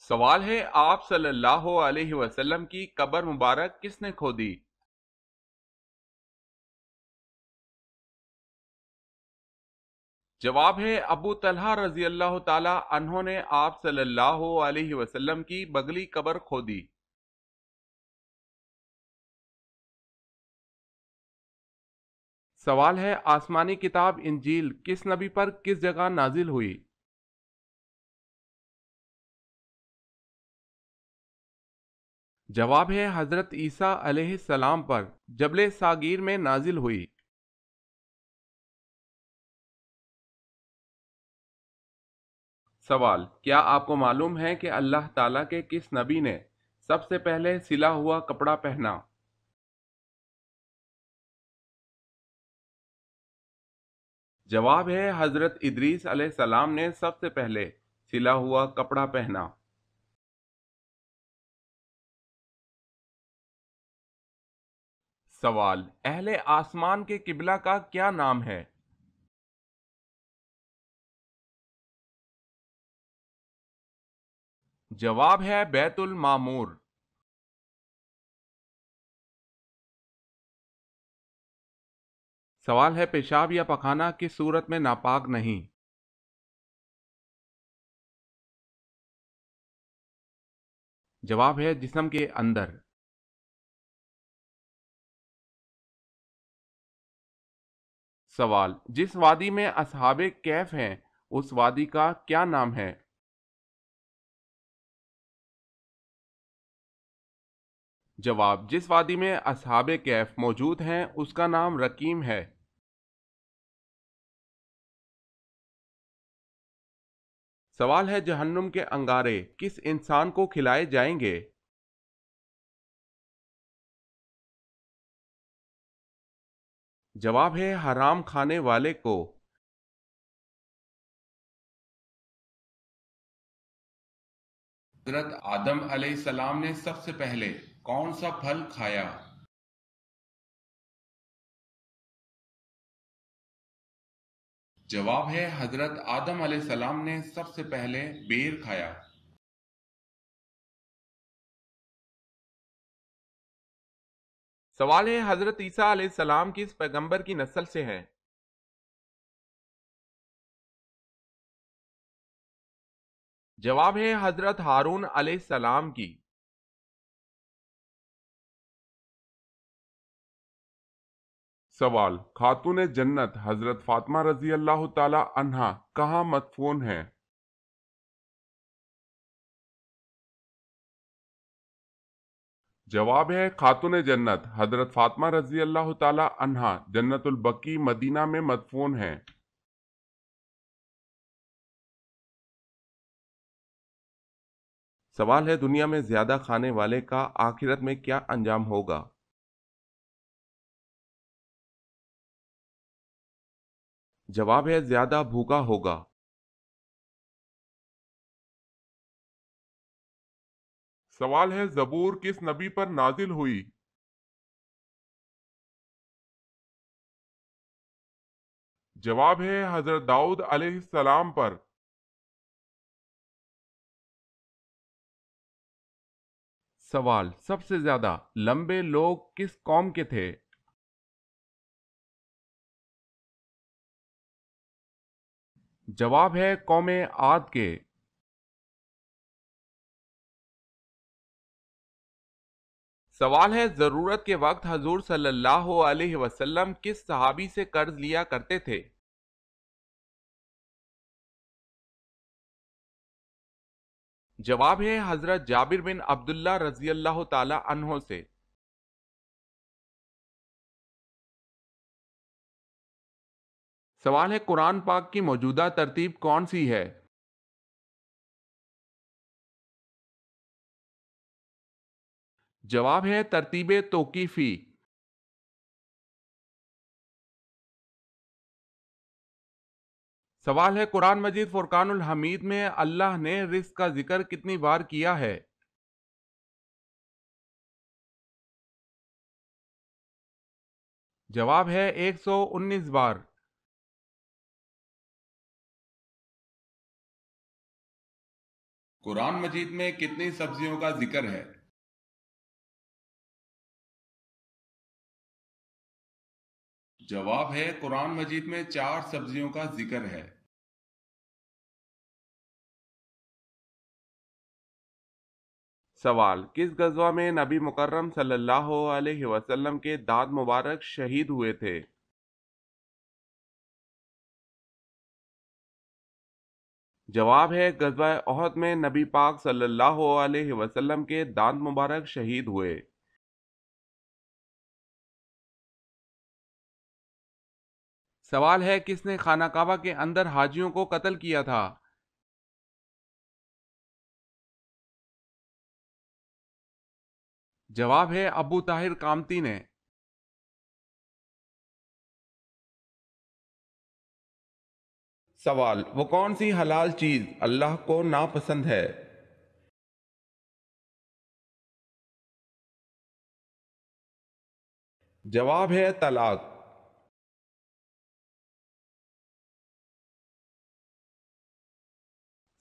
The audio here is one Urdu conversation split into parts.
سوال ہے آپ صلی اللہ علیہ وسلم کی قبر مبارک کس نے کھودی؟ جواب ہے ابو طلحہ رضی اللہ تعالی عنہ نے آپ صلی اللہ علیہ وسلم کی بغلی قبر کھودی۔ سوال ہے آسمانی کتاب انجیل کس نبی پر کس جگہ نازل ہوئی؟ جواب ہے حضرت عیسیٰ علیہ السلام پر جبل ساغیر میں نازل ہوئی۔ سوال، کیا آپ کو معلوم ہے کہ اللہ تعالیٰ کے کس نبی نے سب سے پہلے سلا ہوا کپڑا پہنا؟ جواب ہے حضرت ادریس علیہ السلام نے سب سے پہلے سلا ہوا کپڑا پہنا۔ سوال، اہل آسمان کے قبلہ کا کیا نام ہے؟ جواب ہے بیت المعمور۔ سوال ہے پیشاب یا پخانہ کس صورت میں ناپاک نہیں؟ جواب ہے جسم کے اندر۔ سوال، جس وادی میں اصحاب کہف ہیں اس وادی کا کیا نام ہے؟ جواب، جس وادی میں اصحاب کہف موجود ہیں اس کا نام رقیم ہے۔ سوال ہے جہنم کے انگارے کس انسان کو کھلائے جائیں گے؟ جواب ہے حرام کھانے والے کو۔ حضرت آدم علیہ السلام نے سب سے پہلے کون سا پھل کھایا؟ جواب ہے حضرت آدم علیہ السلام نے سب سے پہلے بیر کھایا۔ سوال ہے حضرت عیسیٰ علیہ السلام کس پیغمبر کی نسل سے ہیں؟ جواب ہے حضرت ہارون علیہ السلام کی۔ سوال، خاتون جنت حضرت فاطمہ رضی اللہ تعالی عنہا کہاں مدفون ہیں؟ جواب ہے خاتون جنت حضرت فاطمہ رضی اللہ تعالی عنہا جنت البقیع مدینہ میں مدفون ہیں۔ سوال ہے دنیا میں زیادہ کھانے والے کا آخرت میں کیا انجام ہوگا؟ جواب ہے زیادہ بھوکا ہوگا۔ سوال ہے زبور کس نبی پر نازل ہوئی؟ جواب ہے حضرت داؤد علیہ السلام پر۔ سوال، سب سے زیادہ لمبے لوگ کس قوم کے تھے؟ جواب ہے قوم عاد کے۔ سوال ہے ضرورت کے وقت حضور صلی اللہ علیہ وسلم کس صحابی سے قرض لیا کرتے تھے؟ جواب ہے حضرت جابر بن عبداللہ رضی اللہ تعالی عنہ سے۔ سوال ہے قرآن پاک کی موجودہ ترتیب کون سی ہے؟ جواب ہے ترتیب توقیفی۔ سوال ہے قرآن مجید فرقان الحمید میں اللہ نے رزق کا ذکر کتنی بار کیا ہے؟ جواب ہے 119 بار۔ قرآن مجید میں کتنی سبزیوں کا ذکر ہے؟ جواب ہے قرآن مجید میں 4 سبزیوں کا ذکر ہے۔ سوال: کس غزوہ میں نبی مکرم صلی اللہ علیہ وسلم کے دانت مبارک شہید ہوئے تھے؟ جواب ہے غزوہ احد میں نبی پاک صلی اللہ علیہ وسلم کے دانت مبارک شہید ہوئے۔ سوال ہے کس نے خانہ کعبہ کے اندر حاجیوں کو قتل کیا تھا؟ جواب ہے ابو طاہر قامتی نے۔ سوال: وہ کون سی حلال چیز اللہ کو ناپسند ہے؟ جواب ہے طلاق۔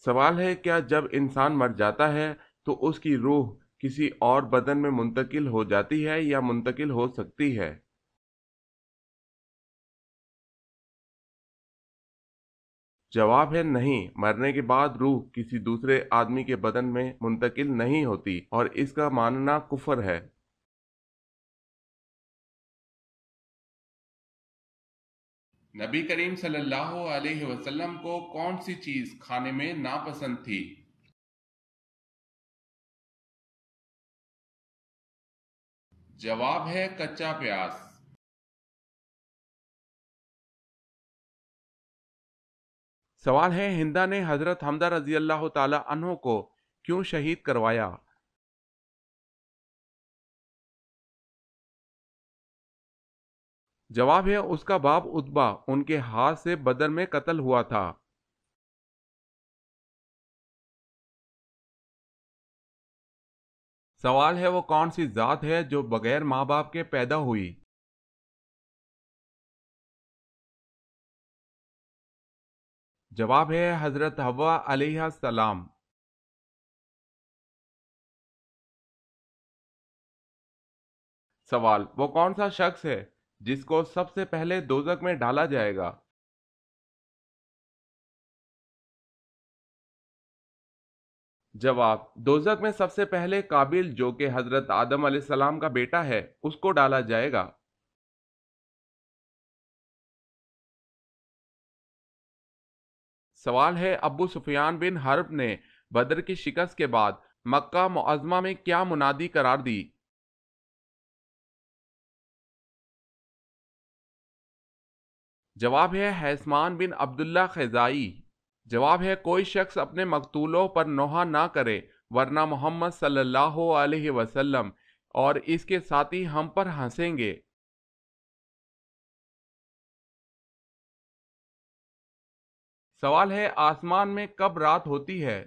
سوال ہے کیا جب انسان مر جاتا ہے تو اس کی روح کسی اور بدن میں منتقل ہو جاتی ہے یا منتقل ہو سکتی ہے؟ جواب ہے نہیں، مرنے کے بعد روح کسی دوسرے آدمی کے بدن میں منتقل نہیں ہوتی اور اس کا ماننا کفر ہے۔ نبی کریم صلی اللہ علیہ وسلم کو کون سی چیز کھانے میں ناپسند تھی؟ جواب ہے کچا پیاز۔ سوال ہے ہندا نے حضرت حمزہ رضی اللہ تعالی عنہ کو کیوں شہید کروایا؟ جواب ہے اس کا باپ عتبہ ان کے ہاتھ سے بدر میں قتل ہوا تھا۔ سوال ہے وہ کون سی ذات ہے جو بغیر ماں باپ کے پیدا ہوئی؟ جواب ہے حضرت حوا علیہ السلام۔ سوال: وہ کون سا شخص ہے جس کو سب سے پہلے دوزخ میں ڈالا جائے گا؟ جواب: دوزخ میں سب سے پہلے قابل جو کہ حضرت آدم علیہ السلام کا بیٹا ہے اس کو ڈالا جائے گا۔ سوال ہے ابو سفیان بن حرب نے بدر کی شکست کے بعد مکہ معظمہ میں کیا منادی قرار دی؟ جواب ہے حیثمان بن عبداللہ خزائی۔ جواب ہے کوئی شخص اپنے مقتولوں پر نوحہ نہ کرے ورنہ محمد صلی اللہ علیہ وسلم اور اس کے ساتھی ہم پر ہنسیں گے۔ سوال ہے آسمان میں کب رات ہوتی ہے؟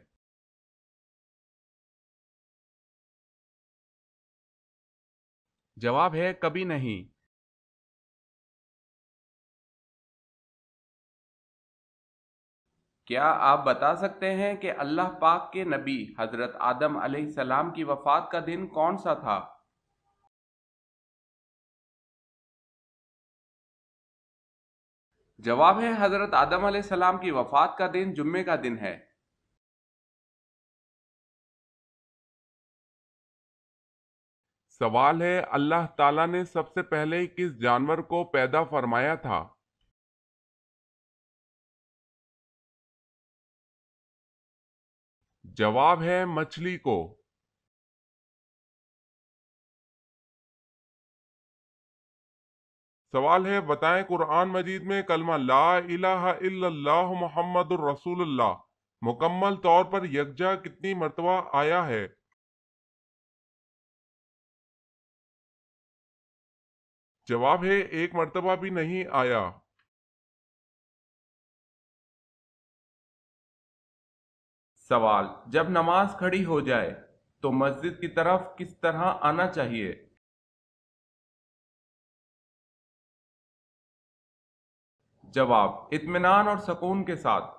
جواب ہے کبھی نہیں۔ کیا آپ بتا سکتے ہیں کہ اللہ پاک کے نبی حضرت آدم علیہ السلام کی وفات کا دن کون سا تھا؟ جواب ہے حضرت آدم علیہ السلام کی وفات کا دن جمعے کا دن ہے۔ سوال ہے اللہ تعالیٰ نے سب سے پہلے کس جانور کو پیدا فرمایا تھا؟ جواب ہے مچھلی کو۔ سوال ہے بتائیں قرآن مجید میں کلمہ لا الہ الا اللہ محمد الرسول اللہ مکمل طور پر یکجا کتنی مرتبہ آیا ہے؟ جواب ہے ایک مرتبہ بھی نہیں آیا۔ سوال: جب نماز کھڑی ہو جائے تو مسجد کی طرف کس طرح آنا چاہیے؟ جواب: اطمینان اور سکون کے ساتھ۔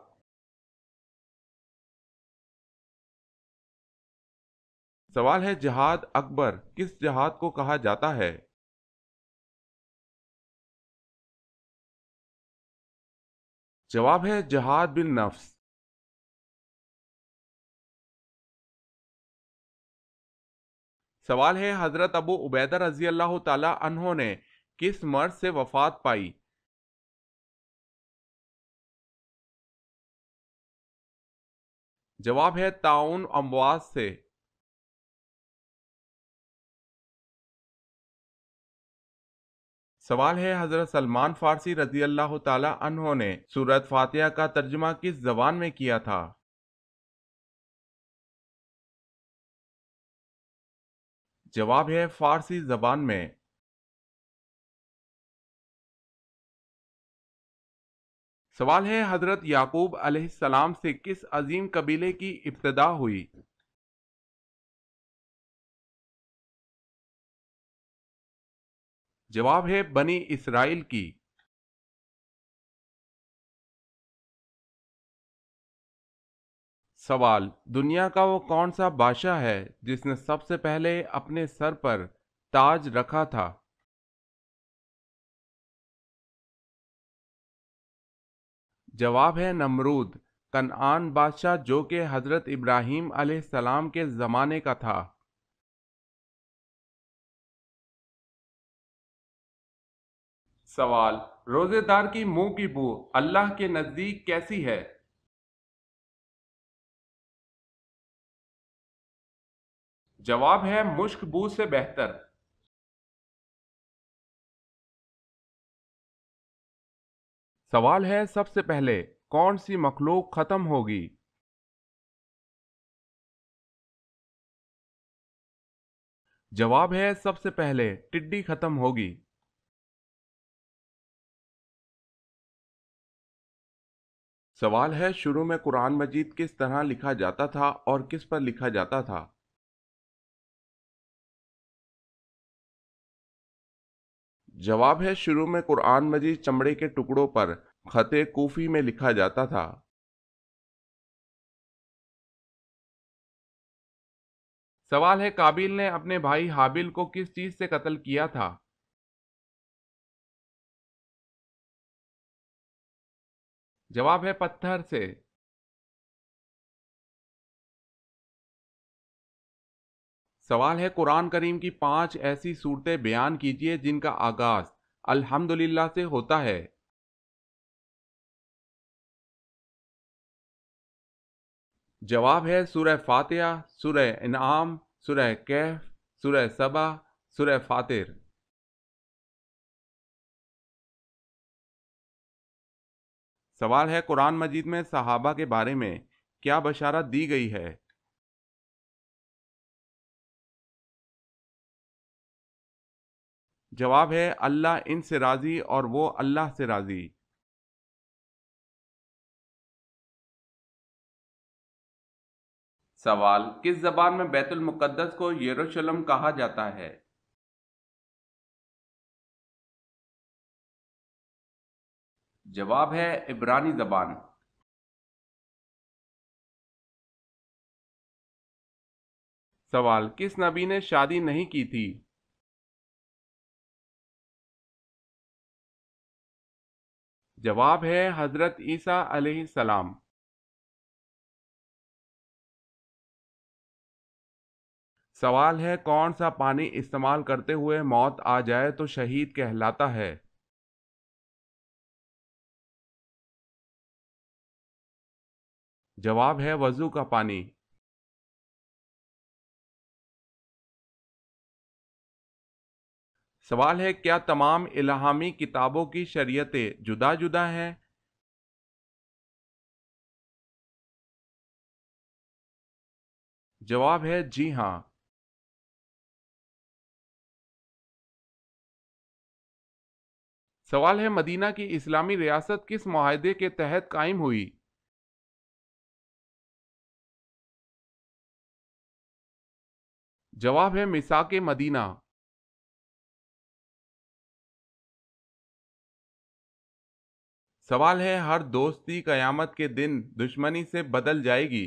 سوال ہے جہاد اکبر کس جہاد کو کہا جاتا ہے؟ جواب ہے جہاد بالنفس۔ سوال ہے حضرت ابو عبیدہ رضی اللہ تعالی عنہ نے کس مرض سے وفات پائی؟ جواب ہے طاعون امواس سے۔ سوال ہے حضرت سلمان فارسی رضی اللہ تعالی عنہ نے سورۃ فاتحہ کا ترجمہ کس زبان میں کیا تھا؟ جواب ہے فارسی زبان میں۔ سوال ہے حضرت یعقوب علیہ السلام سے کس عظیم قبیلے کی ابتدا ہوئی؟ جواب ہے بنی اسرائیل کی۔ سوال دنیا کا وہ کون سا بادشاہ ہے جس نے سب سے پہلے اپنے سر پر تاج رکھا تھا؟ جواب ہے نمرود، کنعان بادشاہ جو کہ حضرت ابراہیم علیہ السلام کے زمانے کا تھا۔ سوال روزے دار کی منہ کی بو اللہ کے نزدیک کیسی ہے؟ جواب ہے مشک بو سے بہتر۔ سوال ہے سب سے پہلے کون سی مخلوق ختم ہوگی؟ جواب ہے سب سے پہلے ٹڈی ختم ہوگی۔ سوال ہے شروع میں قرآن مجید کس طرح لکھا جاتا تھا اور کس پر لکھا جاتا تھا؟ جواب ہے شروع میں قرآن مجید چمڑے کے ٹکڑوں پر خط کوفی میں لکھا جاتا تھا۔ سوال ہے قابیل نے اپنے بھائی حابیل کو کس چیز سے قتل کیا تھا؟ جواب ہے پتھر سے۔ سوال ہے قرآن کریم کی 5 ایسی صورتیں بیان کیجئے جن کا آغاز الحمدللہ سے ہوتا ہے۔ جواب ہے سورہ فاتحہ، سورہ انعام، سورہ کہف، سورہ سبا، سورہ فاطر۔ سوال ہے قرآن مجید میں صحابہ کے بارے میں کیا بشارت دی گئی ہے؟ جواب ہے اللہ ان سے راضی اور وہ اللہ سے راضی۔ سوال کس زبان میں بیت المقدس کو یروشلم کہا جاتا ہے؟ جواب ہے عبرانی زبان۔ سوال کس نبی نے شادی نہیں کی تھی؟ جواب ہے حضرت عیسیٰ علیہ السلام۔ سوال ہے کون سا پانی استعمال کرتے ہوئے موت آ جائے تو شہید کہلاتا ہے؟ جواب ہے وضو کا پانی۔ سوال ہے کیا تمام الہامی کتابوں کی شریعتیں جدا جدا ہیں؟ جواب ہے جی ہاں۔ سوال ہے مدینہ کی اسلامی ریاست کس معاہدے کے تحت قائم ہوئی؟ جواب ہے میثاق مدینہ۔ سوال ہے ہر دوستی قیامت کے دن دشمنی سے بدل جائے گی۔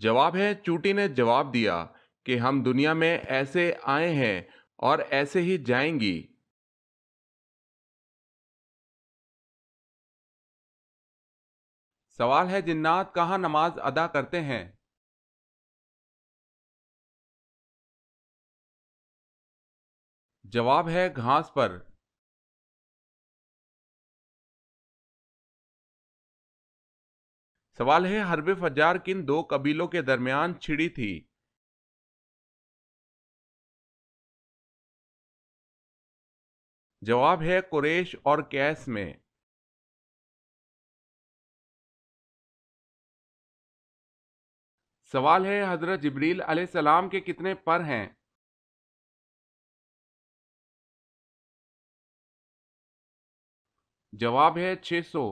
جواب ہے چوٹی نے جواب دیا کہ ہم دنیا میں ایسے آئے ہیں اور ایسے ہی جائیں گی۔ سوال ہے جنات کہاں نماز ادا کرتے ہیں؟ جواب ہے گھاس پر۔ سوال ہے حرب فجار کن دو قبیلوں کے درمیان چھڑی تھی؟ جواب ہے قریش اور کیس میں۔ سوال ہے حضرت جبریل علیہ السلام کے کتنے پر ہیں؟ جواب ہے 600۔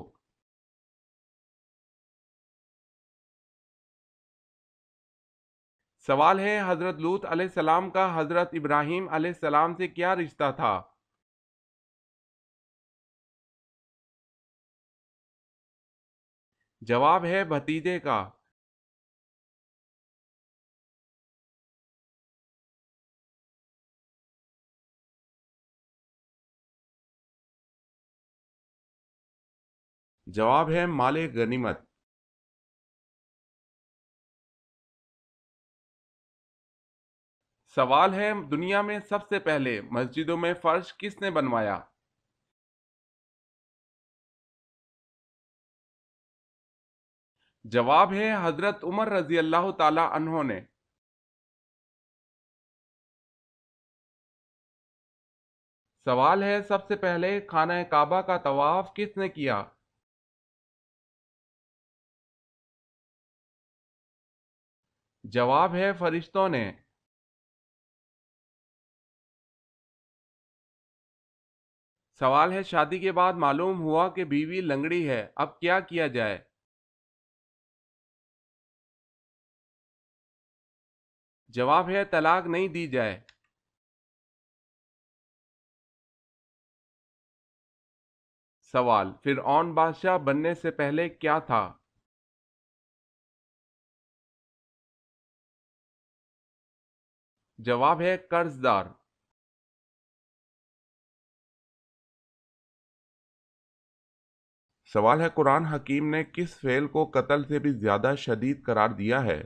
سوال ہے حضرت لوط علیہ السلام کا حضرت ابراہیم علیہ السلام سے کیا رشتہ تھا؟ جواب ہے بھتیجے کا۔ جواب ہے مال غنیمت۔ سوال ہے دنیا میں سب سے پہلے مسجدوں میں فرش کس نے بنوایا؟ جواب ہے حضرت عمر رضی اللہ تعالی عنہ نے۔ سوال ہے سب سے پہلے خانہ کعبہ کا طواف کس نے کیا؟ جواب ہے فرشتوں نے۔ سوال ہے شادی کے بعد معلوم ہوا کہ بیوی لنگڑی ہے، اب کیا کیا جائے؟ جواب ہے طلاق نہیں دی جائے۔ سوال فرعون بادشاہ بننے سے پہلے کیا تھا؟ جواب ہے قرض دار۔ سوال ہے قرآن حکیم نے کس فعل کو قتل سے بھی زیادہ شدید قرار دیا ہے؟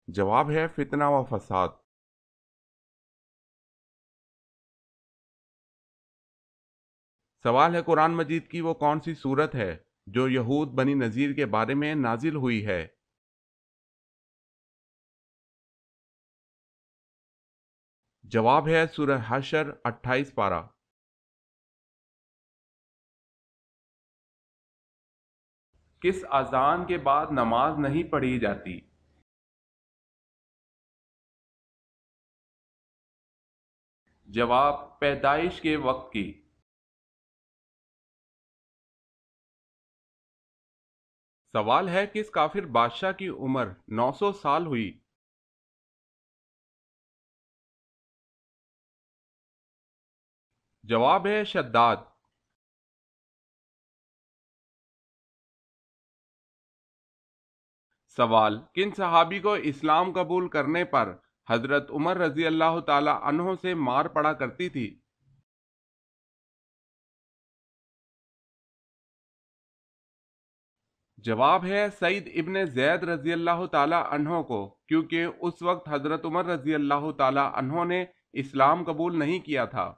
جواب ہے فتنہ و فساد۔ سوال ہے قرآن مجید کی وہ کون سی سورت ہے جو یہود بنی نذیر کے بارے میں نازل ہوئی ہے؟ جواب ہے سورہ حشر 28 پارہ۔ کس اذان کے بعد نماز نہیں پڑھی جاتی؟ جواب پیدائش کے وقت کی۔ سوال ہے کس کافر بادشاہ کی عمر 900 سال ہوئی؟ جواب ہے شداد۔ سوال کن صحابی کو اسلام قبول کرنے پر حضرت عمر رضی اللہ تعالی عنہ سے مار پڑا کرتی تھی؟ جواب ہے سعید ابن زید رضی اللہ تعالی عنہ کو، کیونکہ اس وقت حضرت عمر رضی اللہ تعالی عنہ نے اسلام قبول نہیں کیا تھا۔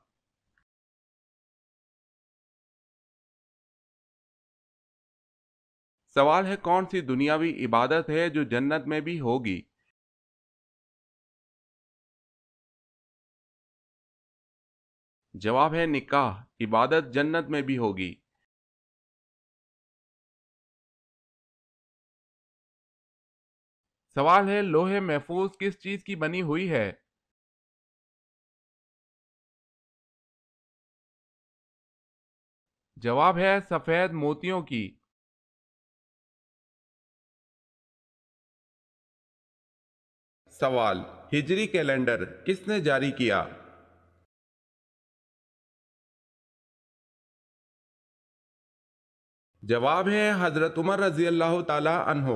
سوال ہے کون سی دنیاوی عبادت ہے جو جنت میں بھی ہوگی؟ جواب ہے نکاح، عبادت جنت میں بھی ہوگی۔ سوال ہے لوح محفوظ کس چیز کی بنی ہوئی ہے؟ جواب ہے سفید موتیوں کی۔ سوال ہجری کیلنڈر کس نے جاری کیا؟ جواب ہے حضرت عمر رضی اللہ تعالی عنہ۔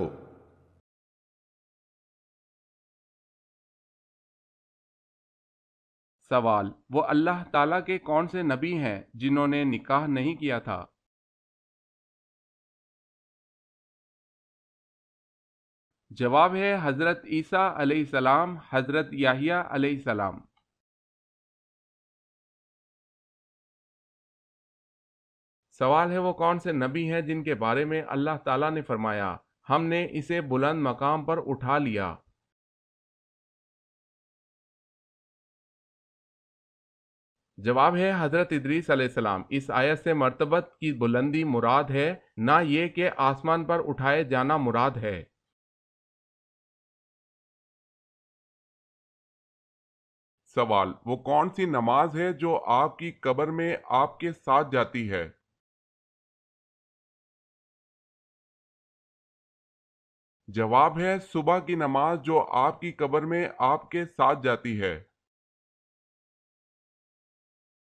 سوال، وہ اللہ تعالیٰ کے کون سے نبی ہیں جنہوں نے نکاح نہیں کیا تھا؟ جواب ہے حضرت عیسیٰ علیہ السلام، حضرت یحییٰ علیہ السلام۔ سوال ہے، وہ کون سے نبی ہیں جن کے بارے میں اللہ تعالیٰ نے فرمایا ہم نے اسے بلند مقام پر اٹھا لیا؟ جواب ہے حضرت ادریس علیہ السلام۔ اس آیت سے مرتبت کی بلندی مراد ہے، نہ یہ کہ آسمان پر اٹھائے جانا مراد ہے۔ سوال، وہ کون سی نماز ہے جو آپ کی قبر میں آپ کے ساتھ جاتی ہے؟ جواب ہے صبح کی نماز جو آپ کی قبر میں آپ کے ساتھ جاتی ہے۔